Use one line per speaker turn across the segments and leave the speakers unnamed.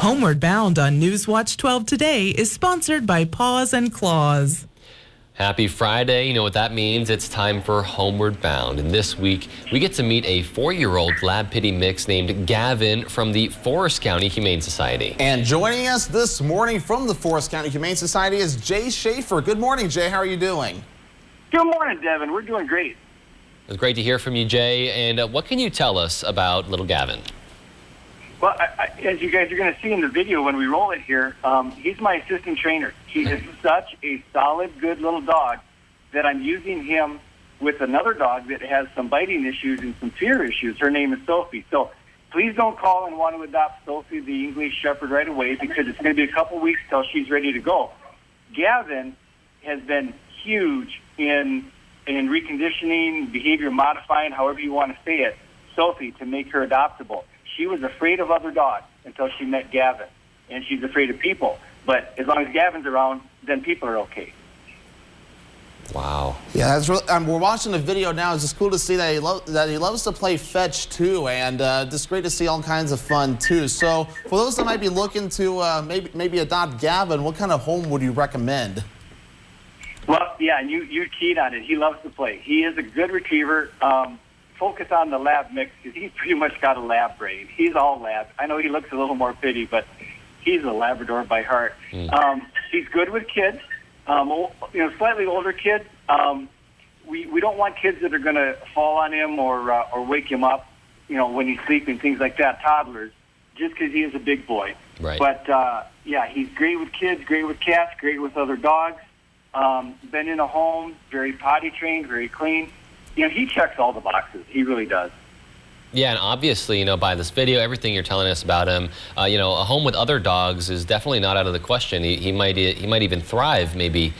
Homeward Bound on Newswatch 12 Today is sponsored by Paws and Claws.
Happy Friday. You know what that means. It's time for Homeward Bound. And this week, we get to meet a 4-year-old lab pity mix named Gavin from the Forest County Humane Society.
And joining us this morning from the Forest County Humane Society is Jay Schaefer. Good morning, Jay. How are you doing?
Good morning, Devin. We're doing great.
It's great to hear from you, Jay. And what can you tell us about little Gavin?
Well, as you guys are going to see in the video when we roll it here, he's my assistant trainer. He is such a solid, good little dog that I'm using him with another dog that has some biting issues and some fear issues. Her name is Sophie. So please don't call and want to adopt Sophie, the English Shepherd, right away, because it's going to be a couple weeks till she's ready to go. Gavin has been huge in reconditioning, behavior modifying, however you want to say it, Sophie, to make her adoptable. She was afraid of other dogs until she met Gavin, and she's afraid of people. But as long as Gavin's around, then people are okay.
Wow.
Yeah, that's really, we're watching the video now. It's just cool to see that he loves to play fetch too, and just great to see all kinds of fun too. So for those that might be looking to maybe adopt Gavin, what kind of home would you recommend?
Well, yeah, and you keyed on it. He loves to play. He is a good retriever. Focus on the lab mix because he's pretty much got a lab brain. He's all lab. I know he looks a little more pitty, but he's a Labrador by heart. He's good with kids, slightly older kids. We don't want kids that are going to fall on him or wake him up, when he's sleeping, things like that, toddlers, just because he is a big boy.
Right.
But, yeah, he's great with kids, great with cats, great with other dogs. Been in a home, very potty trained, very clean. He checks all the boxes. He really does.
Yeah, and obviously, by this video, everything you're telling us about him, a home with other dogs is definitely not out of the question. He might even thrive, maybe,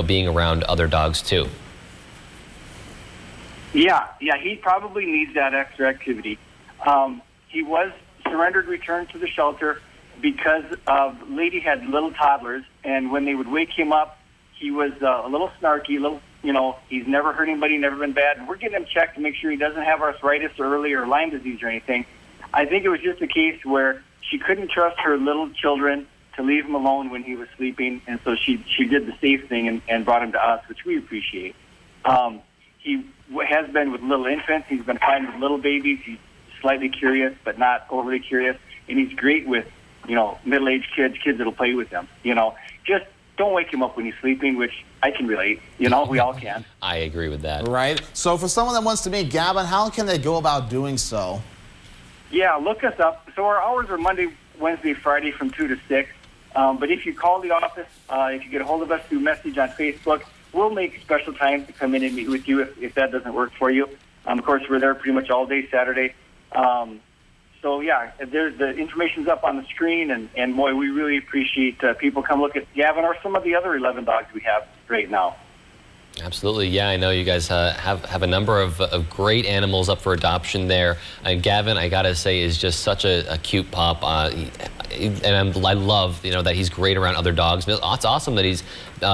being around other dogs too.
Yeah, he probably needs that extra activity. He was surrendered, returned to the shelter because Lady had little toddlers, and when they would wake him up, he was a little snarky, he's never hurt anybody, never been bad. And we're getting him checked to make sure he doesn't have arthritis early or Lyme disease or anything. I think it was just a case where she couldn't trust her little children to leave him alone when he was sleeping. And so she did the safe thing and brought him to us, which we appreciate. He has been with little infants. He's been fine with little babies. He's slightly curious, but not overly curious. And he's great with, middle-aged kids that'll play with him. Just don't wake him up when he's sleeping, which I can relate. We all can.
I agree with that.
Right. So for someone that wants to meet Gavin, how can they go about doing so?
Yeah, look us up. So our hours are Monday, Wednesday, Friday from 2 to 6. But if you call the office, if you get a hold of us through message on Facebook, we'll make special times to come in and meet with you if that doesn't work for you. Of course, we're there pretty much all day Saturday. So, yeah, the information's up on the screen, and boy, we really appreciate people come look at Gavin or some of the other 11 dogs we have right now.
Absolutely. Yeah, I know you guys have a number of great animals up for adoption there. And Gavin, I got to say, is just such a cute pup. And I love, that he's great around other dogs. It's awesome that he's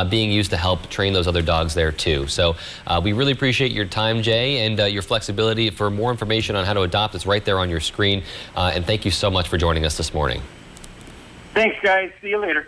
being used to help train those other dogs there, too. So we really appreciate your time, Jay, and your flexibility. For more information on how to adopt, it's right there on your screen. And thank you so much for joining us this morning.
Thanks, guys. See you later.